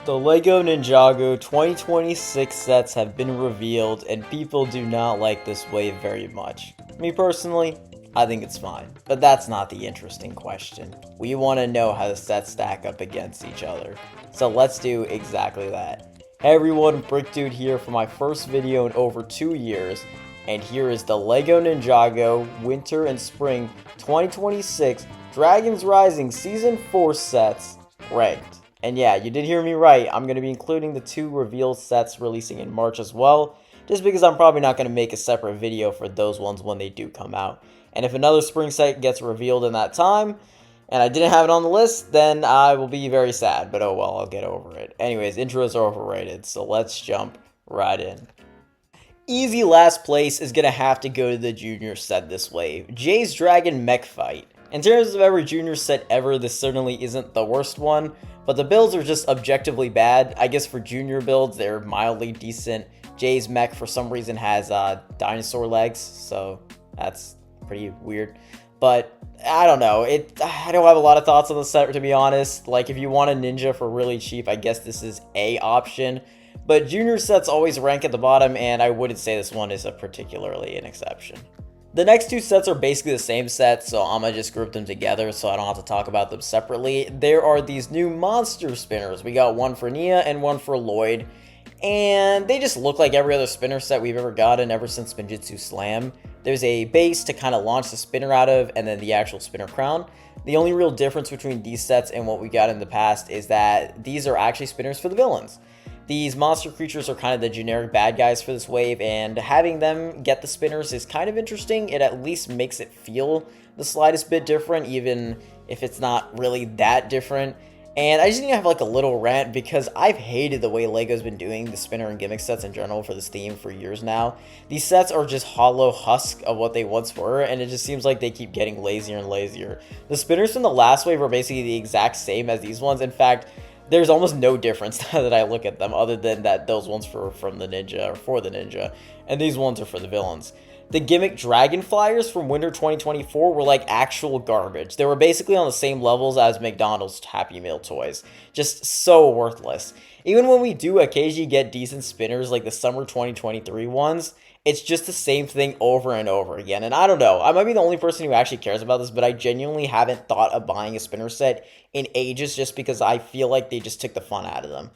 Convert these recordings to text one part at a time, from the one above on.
The LEGO Ninjago 2026 sets have been revealed, and people do not like this wave very much. Me personally, I think it's fine, but that's not the interesting question. We want to know how the sets stack up against each other, so let's do exactly that. Hey everyone, Brick Dude here for my first video in over 2 years, and here is the LEGO Ninjago Winter and Spring 2026 Dragons Rising Season 4 sets ranked. And yeah, you did hear me right, I'm going to be including the 2 revealed sets releasing in March as well, just because I'm probably not going to make a separate video for those ones when they do come out. And if another spring set gets revealed in that time, and I didn't have it on the list, then I will be very sad, but oh well, I'll get over it. Anyways, intros are overrated, so let's jump right in. Easy last place is going to have to go to the junior set this wave, Jay's Dragon Mech Fight. In terms of every junior set ever, this certainly isn't the worst one, but the builds are just objectively bad. I guess for junior builds, they're mildly decent. Jay's mech, for some reason, has dinosaur legs, so that's pretty weird. But I don't know. I don't have a lot of thoughts on the set, to be honest. Like, if you want a ninja for really cheap, I guess this is a option. But junior sets always rank at the bottom, and I wouldn't say this one is particularly an exception. The next 2 sets are basically the same set, so I'm going to just group them together so I don't have to talk about them separately. There are these new monster spinners. We got one for Nia and one for Lloyd, and they just look like every other spinner set we've ever gotten ever since Spinjitzu Slam. There's a base to kind of launch the spinner out of, and then the actual spinner crown. The only real difference between these sets and what we got in the past is that these are actually spinners for the villains. These monster creatures are kind of the generic bad guys for this wave, and having them get the spinners is kind of interesting. It at least makes it feel the slightest bit different, even if it's not really that different. And I just need to have like a little rant because I've hated the way LEGO's been doing the spinner and gimmick sets in general for this theme for years now. These sets are just hollow husk of what they once were, and it just seems like they keep getting lazier and lazier. The spinners from the last wave are basically the exact same as these ones. In fact, there's almost no difference now that I look at them, other than that those ones from the ninja or for the ninja, and these ones are for the villains. The gimmick dragon flyers from Winter 2024 were like actual garbage. They were basically on the same levels as McDonald's Happy Meal toys. Just so worthless. Even when we do occasionally get decent spinners like the Summer 2023 ones, it's just the same thing over and over again. And I don't know, I might be the only person who actually cares about this, but I genuinely haven't thought of buying a spinner set in ages just because I feel like they just took the fun out of them.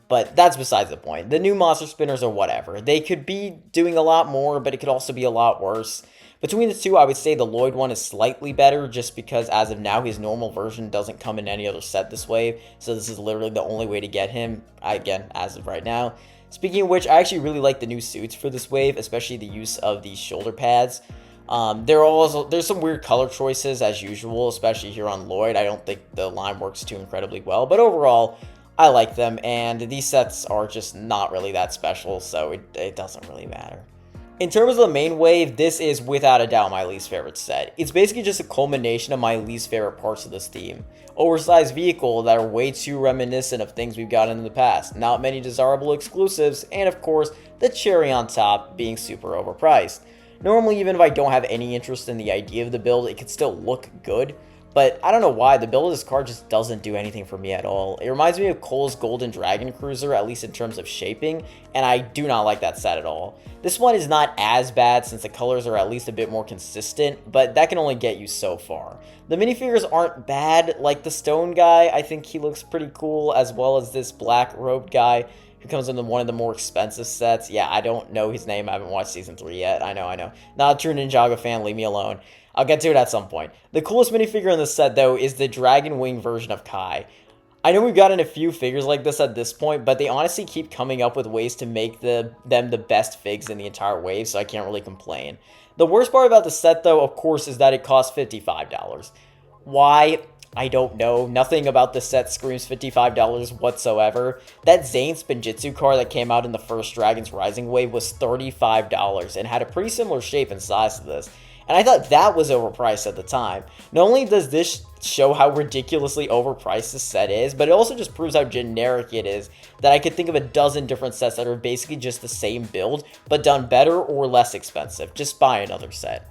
But that's besides the point. The new monster spinners are whatever. They could be doing a lot more, but it could also be a lot worse. Between the 2, I would say the Lloyd one is slightly better just because as of now, his normal version doesn't come in any other set this wave. So this is literally the only way to get him, again, as of right now. Speaking of which, I actually really like the new suits for this wave, especially the use of these shoulder pads. There's some weird color choices as usual, especially here on Lloyd. I don't think the line works too incredibly well, but overall, I like them, and these sets are just not really that special, so it doesn't really matter. In terms of the main wave, this is without a doubt my least favorite set. It's basically just a culmination of my least favorite parts of this theme. Oversized vehicle that are way too reminiscent of things we've gotten in the past, not many desirable exclusives, and of course, the cherry on top being super overpriced. Normally, even if I don't have any interest in the idea of the build, it can still look good. But I don't know why, the build of this car just doesn't do anything for me at all. It reminds me of Cole's Golden Dragon Cruiser, at least in terms of shaping, and I do not like that set at all. This one is not as bad since the colors are at least a bit more consistent, but that can only get you so far. The minifigures aren't bad, like the stone guy, I think he looks pretty cool, as well as this black robed guy who comes in one of the more expensive sets. Yeah, I don't know his name, I haven't watched Season 3 yet, I know. Not a true Ninjago fan, leave me alone. I'll get to it at some point. The coolest minifigure in this set, though, is the Dragon Wing version of Kai. I know we've gotten a few figures like this at this point, but they honestly keep coming up with ways to make them the best figs in the entire wave, so I can't really complain. The worst part about the set, though, of course, is that it costs $55. Why? I don't know. Nothing about the set screams $55 whatsoever. That Zane Spinjitzu car that came out in the first Dragons Rising wave was $35 and had a pretty similar shape and size to this. And I thought that was overpriced at the time. Not only does this show how ridiculously overpriced this set is, but it also just proves how generic it is that I could think of a dozen different sets that are basically just the same build, but done better or less expensive. Just buy another set.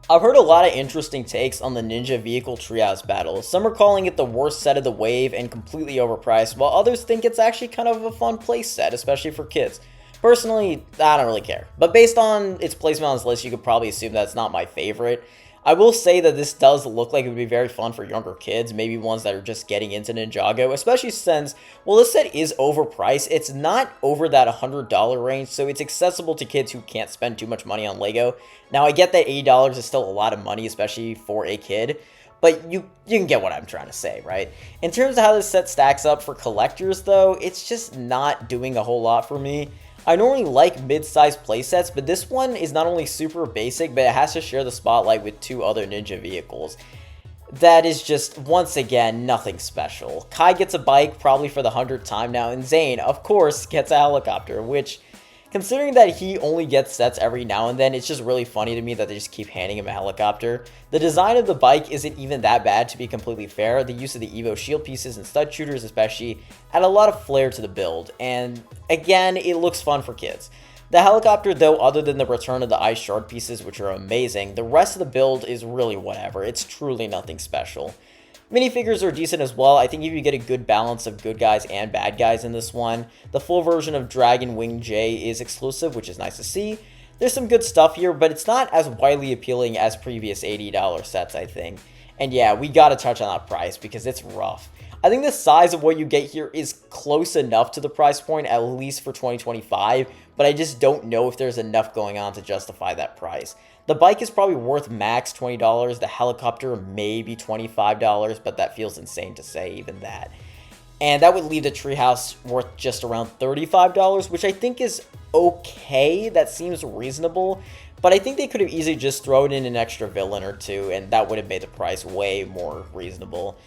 I've heard a lot of interesting takes on the Ninja Vehicle Treehouse battle. Some are calling it the worst set of the wave and completely overpriced, while others think it's actually kind of a fun place set, especially for kids. Personally, I don't really care, but based on its placement on this list, you could probably assume that's not my favorite. I will say that this does look like it would be very fun for younger kids, maybe ones that are just getting into Ninjago, especially since, well, this set is overpriced. It's not over that $100 range, so it's accessible to kids who can't spend too much money on LEGO. Now, I get that $80 is still a lot of money, especially for a kid, but you can get what I'm trying to say, right? In terms of how this set stacks up for collectors, though, it's just not doing a whole lot for me. I normally like mid-sized playsets, but this one is not only super basic, but it has to share the spotlight with two other ninja vehicles. That is just, once again, nothing special. Kai gets a bike, probably for the 100th time now, and Zane, of course, gets a helicopter, which, considering that he only gets sets every now and then, it's just really funny to me that they just keep handing him a helicopter. The design of the bike isn't even that bad, to be completely fair. The use of the Evo shield pieces and stud shooters especially add a lot of flair to the build, and again, it looks fun for kids. The helicopter, though, other than the return of the ice shard pieces, which are amazing, the rest of the build is really whatever. It's truly nothing special. Minifigures are decent as well. I think if you get a good balance of good guys and bad guys in this one, the full version of Dragon Wing J is exclusive, which is nice to see. There's some good stuff here, but it's not as widely appealing as previous $80 sets, I think. And yeah, we gotta touch on that price because it's rough. I think the size of what you get here is close enough to the price point, at least for 2025, but I just don't know if there's enough going on to justify that price. The bike is probably worth max $20, the helicopter maybe $25, but that feels insane to say, even that. And that would leave the treehouse worth just around $35, which I think is okay. That seems reasonable, but I think they could have easily just thrown in an extra villain or two, and that would have made the price way more reasonable.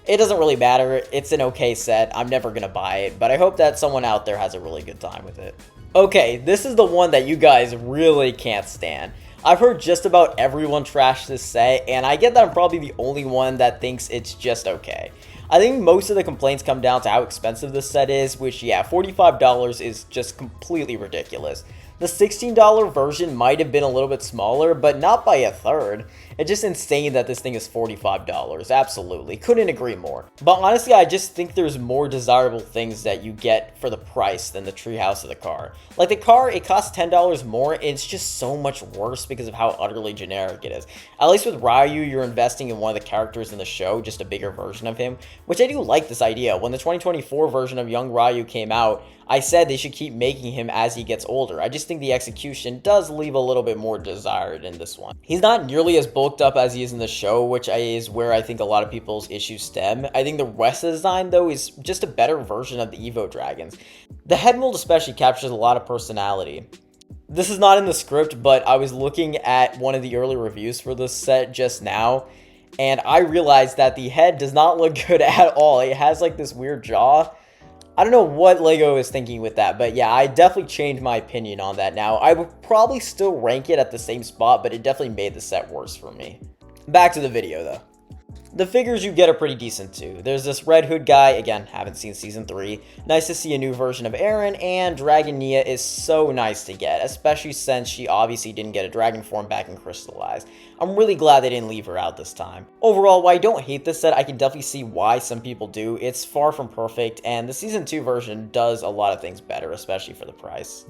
It doesn't really matter. It's an okay set. I'm never going to buy it, but I hope that someone out there has a really good time with it. Okay, this is the one that you guys really can't stand. I've heard just about everyone trash this set, and I get that I'm probably the only one that thinks it's just okay. I think most of the complaints come down to how expensive this set is, which, yeah, $45 is just completely ridiculous. The $16 version might have been a little bit smaller, but not by a third. It's just insane that this thing is $45, absolutely. Couldn't agree more. But honestly, I just think there's more desirable things that you get for the price than the treehouse of the car. Like the car, it costs $10 more, and it's just so much worse because of how utterly generic it is. At least with Ryu, you're investing in one of the characters in the show, just a bigger version of him, which I do like this idea. When the 2024 version of Young Ryu came out, I said they should keep making him as he gets older. I just think the execution does leave a little bit more desired in this one. He's not nearly as bulked up as he is in the show, which is where I think a lot of people's issues stem. I think the rest of the design, though, is just a better version of the Evo Dragons. The head mold especially captures a lot of personality. This is not in the script, but I was looking at one of the early reviews for this set just now, and I realized that the head does not look good at all. It has like this weird jaw. I don't know what LEGO is thinking with that, but yeah, I definitely changed my opinion on that now. I would probably still rank it at the same spot, but it definitely made the set worse for me. Back to the video though. The figures you get are pretty decent too. There's this Red Hood guy, again, haven't seen Season 3. Nice to see a new version of Aaron, and Dragon Nia is so nice to get, especially since she obviously didn't get a dragon form back in Crystallized. I'm really glad they didn't leave her out this time. Overall, while I don't hate this set, I can definitely see why some people do. It's far from perfect, and the Season 2 version does a lot of things better, especially for the price.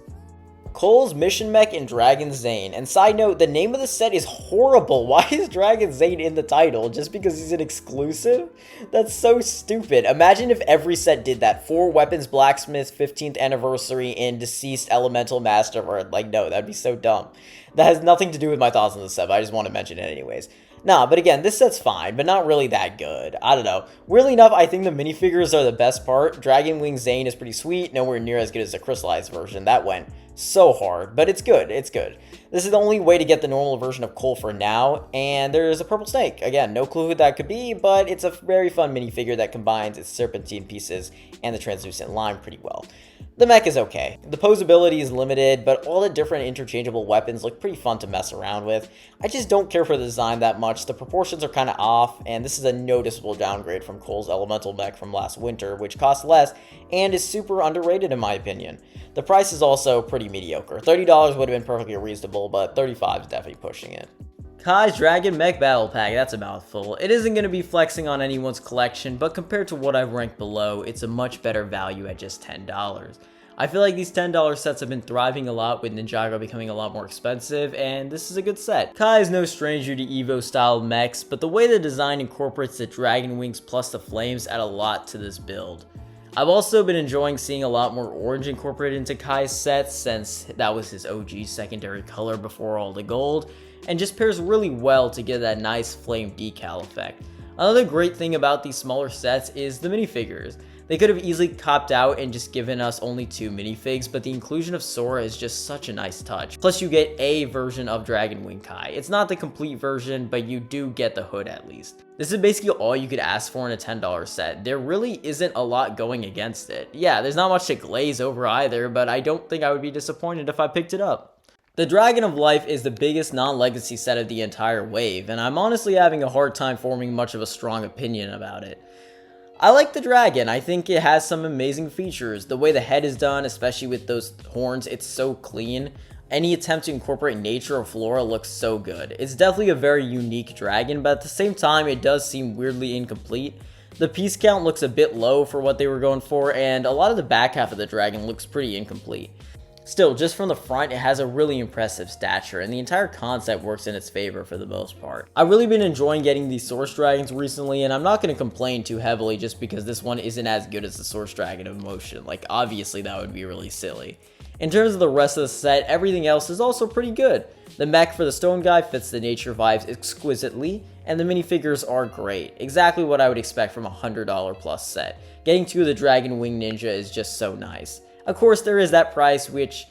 Cole's Mission Mech and Dragon Zane. And side note, the name of the set is horrible. Why is Dragon Zane in the title? Just because he's an exclusive? That's so stupid. Imagine if every set did that. 4 Weapons Blacksmith, 15th Anniversary, and Deceased Elemental Master. Or, like, no, that'd be so dumb. That has nothing to do with my thoughts on the set, but I just want to mention it anyways. Nah, but again, this set's fine, but not really that good. I don't know. Weirdly enough, I think the minifigures are the best part. Dragon Wing Zane is pretty sweet, nowhere near as good as the Crystallized version. That went so hard, but it's good, it's good. This is the only way to get the normal version of Cole for now, and there's a purple snake. Again, no clue who that could be, but it's a very fun minifigure that combines its serpentine pieces and the translucent lime pretty well. The mech is okay. The posability is limited, but all the different interchangeable weapons look pretty fun to mess around with. I just don't care for the design that much. The proportions are kind of off, and this is a noticeable downgrade from Cole's elemental mech from last winter, which costs less and is super underrated in my opinion. The price is also pretty mediocre. $30 would have been perfectly reasonable, but $35 is definitely pushing it. Kai's Dragon Mech Battle Pack, that's a mouthful. It isn't going to be flexing on anyone's collection, but compared to what I've ranked below, it's a much better value at just $10. I feel like these $10 sets have been thriving a lot with Ninjago becoming a lot more expensive, and this is a good set. Kai is no stranger to Evo style mechs, but the way the design incorporates the dragon wings plus the flames add a lot to this build. I've also been enjoying seeing a lot more orange incorporated into Kai's sets since that was his OG secondary color before all the gold, and just pairs really well to get that nice flame decal effect. Another great thing about these smaller sets is the minifigures. They could have easily copped out and just given us only 2 minifigs, but the inclusion of Sora is just such a nice touch. Plus you get a version of Dragon Wing Kai. It's not the complete version, but you do get the hood at least. This is basically all you could ask for in a $10 set. There really isn't a lot going against it. Yeah, there's not much to glaze over either, but I don't think I would be disappointed if I picked it up. The Dragon of Life is the biggest non-legacy set of the entire wave, and I'm honestly having a hard time forming much of a strong opinion about it. I like the dragon. I think it has some amazing features. The way the head is done, especially with those horns, it's so clean. Any attempt to incorporate nature or flora looks so good. It's definitely a very unique dragon, but at the same time, it does seem weirdly incomplete. The piece count looks a bit low for what they were going for, and a lot of the back half of the dragon looks pretty incomplete. Still, just from the front, it has a really impressive stature, and the entire concept works in its favor for the most part. I've really been enjoying getting these Source Dragons recently, and I'm not going to complain too heavily just because this one isn't as good as the Source Dragon of Motion. Like, obviously that would be really silly. In terms of the rest of the set, everything else is also pretty good. The mech for the stone guy fits the nature vibes exquisitely, and the minifigures are great. Exactly what I would expect from a $100 plus set. Getting 2 of the Dragon Wing Ninja is just so nice. Of course, there is that price, which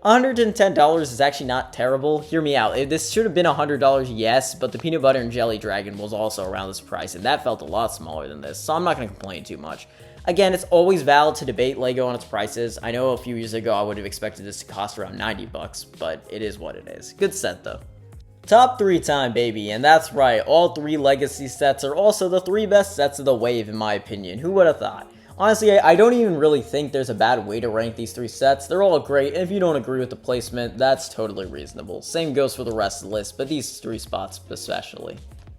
$110 is actually not terrible. Hear me out. This should have been $100, yes, but the Peanut Butter and Jelly Dragon was also around this price, and that felt a lot smaller than this, so I'm not going to complain too much. Again, it's always valid to debate LEGO on its prices. I know a few years ago I would have expected this to cost around 90 bucks, but it is what it is. Good set, though. Top 3 time, baby, and that's right, all 3 legacy sets are also the 3 best sets of the wave, in my opinion. Who would have thought? Honestly, I don't even really think there's a bad way to rank these 3 sets. They're all great, and if you don't agree with the placement, that's totally reasonable. Same goes for the rest of the list, but these 3 spots especially.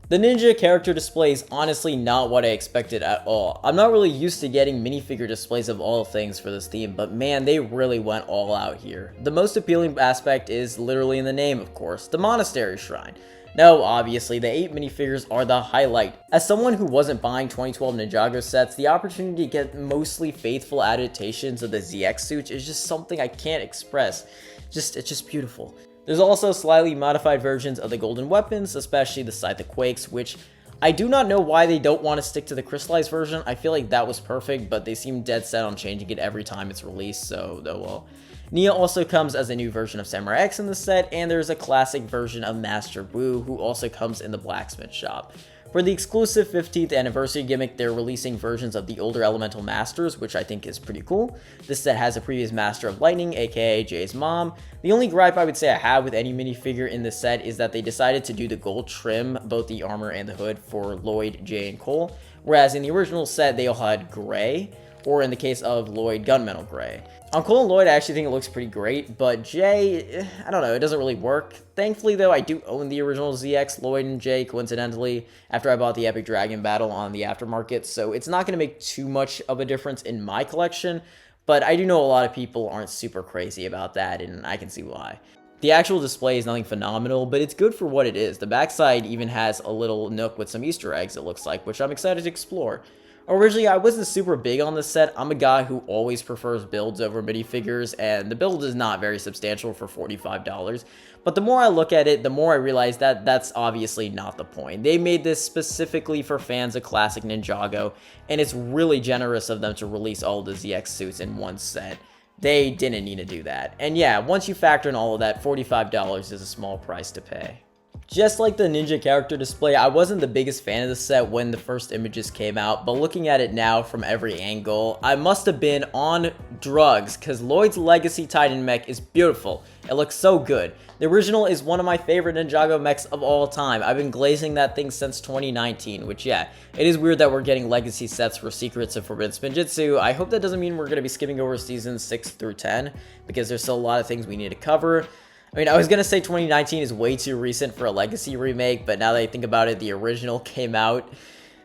The Ninja character display is honestly not what I expected at all. I'm not really used to getting minifigure displays of all things for this theme, but man, they really went all out here. The most appealing aspect is literally in the name, of course, the Monastery Shrine. No, obviously, the 8 minifigures are the highlight. As someone who wasn't buying 2012 Ninjago sets, the opportunity to get mostly faithful adaptations of the ZX suits is just something I can't express. It's just beautiful. There's also slightly modified versions of the golden weapons, especially the Scythe of Quakes, which I do not know why they don't want to stick to the crystallized version. I feel like that was perfect, but they seem dead set on changing it every time it's released, so oh well. Nia also comes as a new version of Samurai X in the set, and there's a classic version of Master Wu, who also comes in the Blacksmith shop. For the exclusive 15th anniversary gimmick, they're releasing versions of the older Elemental Masters, which I think is pretty cool. This set has a previous Master of Lightning, aka Jay's mom. The only gripe I would say I have with any minifigure in this set is that they decided to do the gold trim, both the armor and the hood, for Lloyd, Jay, and Cole, whereas in the original set they all had gray, or in the case of Lloyd, gunmetal gray. On Cole and Lloyd, I actually think it looks pretty great, but Jay, I don't know, it doesn't really work. Thankfully, though, I do own the original ZX Lloyd and Jay, coincidentally, after I bought the Epic Dragon Battle on the aftermarket, so it's not going to make too much of a difference in my collection, but I do know a lot of people aren't super crazy about that, and I can see why. The actual display is nothing phenomenal, but it's good for what it is. The backside even has a little nook with some Easter eggs, it looks like, which I'm excited to explore. Originally, I wasn't super big on this set. I'm a guy who always prefers builds over minifigures, and the build is not very substantial for $45. But the more I look at it, the more I realize that that's obviously not the point. They made this specifically for fans of classic Ninjago, and it's really generous of them to release all of the ZX suits in one set. They didn't need to do that. And yeah, once you factor in all of that, $45 is a small price to pay. Just like the Ninja character display, I wasn't the biggest fan of the set when the first images came out, but looking at it now from every angle, I must have been on drugs, because Lloyd's Legacy Titan mech is beautiful. It looks so good. The original is one of my favorite Ninjago mechs of all time. I've been glazing that thing since 2019, which yeah, it is weird that we're getting legacy sets for Secrets of Forbidden Spinjitzu. I hope that doesn't mean we're going to be skipping over seasons 6 through 10, because there's still a lot of things we need to cover. I mean, I was gonna say 2019 is way too recent for a Legacy remake, but now that I think about it, the original came out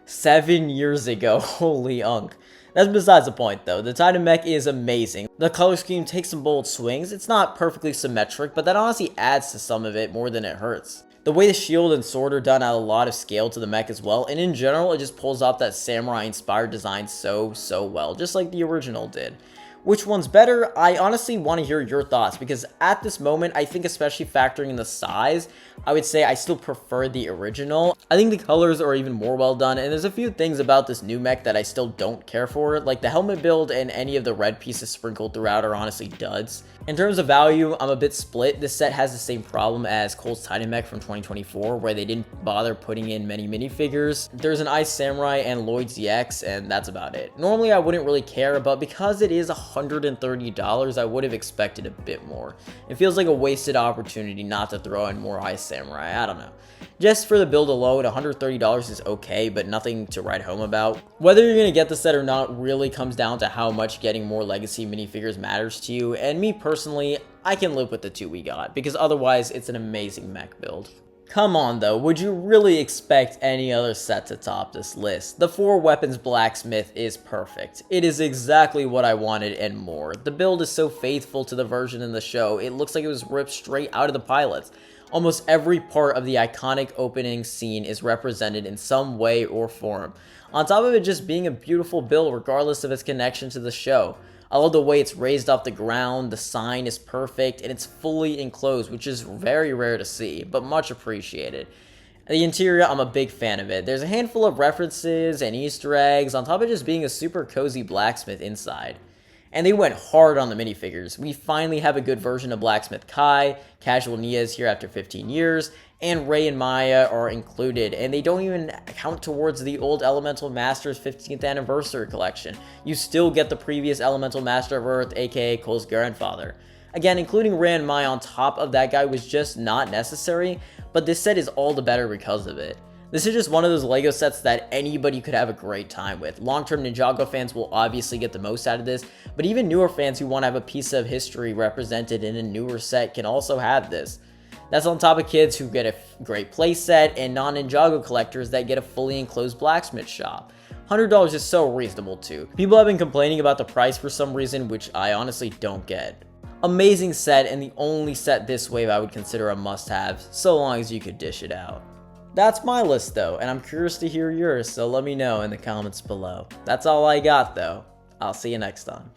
7 years ago. Holy unk. That's besides the point, though. The Titan Mech is amazing. The color scheme takes some bold swings. It's not perfectly symmetric, but that honestly adds to some of it more than it hurts. The way the shield and sword are done add a lot of scale to the mech as well, and in general, it just pulls off that samurai-inspired design so well, just like the original did. Which one's better? I honestly want to hear your thoughts, because at this moment, I think especially factoring in the size, I would say I still prefer the original. I think the colors are even more well done, and there's a few things about this new mech that I still don't care for, like the helmet build and any of the red pieces sprinkled throughout are honestly duds. In terms of value, I'm a bit split. This set has the same problem as Cole's Titan Mech from 2024, where they didn't bother putting in many minifigures. There's an Ice Samurai and Lloyd's EX, and that's about it. Normally, I wouldn't really care, but because it is $130, I would have expected a bit more. It feels like a wasted opportunity not to throw in more Ice Samurai. I don't know. Just for the build alone, $130 is okay, but nothing to write home about. Whether you're going to get the set or not really comes down to how much getting more Legacy minifigures matters to you, and me personally, I can live with the 2 we got, because otherwise it's an amazing mech build. Come on though, would you really expect any other set to top this list? The 4 weapons Blacksmith is perfect. It is exactly what I wanted and more. The build is so faithful to the version in the show, it looks like it was ripped straight out of the pilots. Almost every part of the iconic opening scene is represented in some way or form, on top of it just being a beautiful build regardless of its connection to the show. I love the way it's raised off the ground, the sign is perfect, and it's fully enclosed, which is very rare to see, but much appreciated. The interior, I'm a big fan of it. There's a handful of references and Easter eggs, on top of just being a super cozy blacksmith inside. And they went hard on the minifigures. We finally have a good version of Blacksmith Kai, Casual Nia is here after 15 years, and Ray and Maya are included, and they don't even count towards the old Elemental Master's 15th anniversary collection. You still get the previous Elemental Master of Earth, aka Cole's grandfather. Again, including Ray and Maya on top of that guy was just not necessary, but this set is all the better because of it. This is just one of those LEGO sets that anybody could have a great time with. Long-term Ninjago fans will obviously get the most out of this, but even newer fans who want to have a piece of history represented in a newer set can also have this. That's on top of kids who get a great playset and non-Ninjago collectors that get a fully enclosed blacksmith shop. $100 is so reasonable too. People have been complaining about the price for some reason, which I honestly don't get. Amazing set, and the only set this wave I would consider a must-have, so long as you could dish it out. That's my list though, and I'm curious to hear yours, so let me know in the comments below. That's all I got though. I'll see you next time.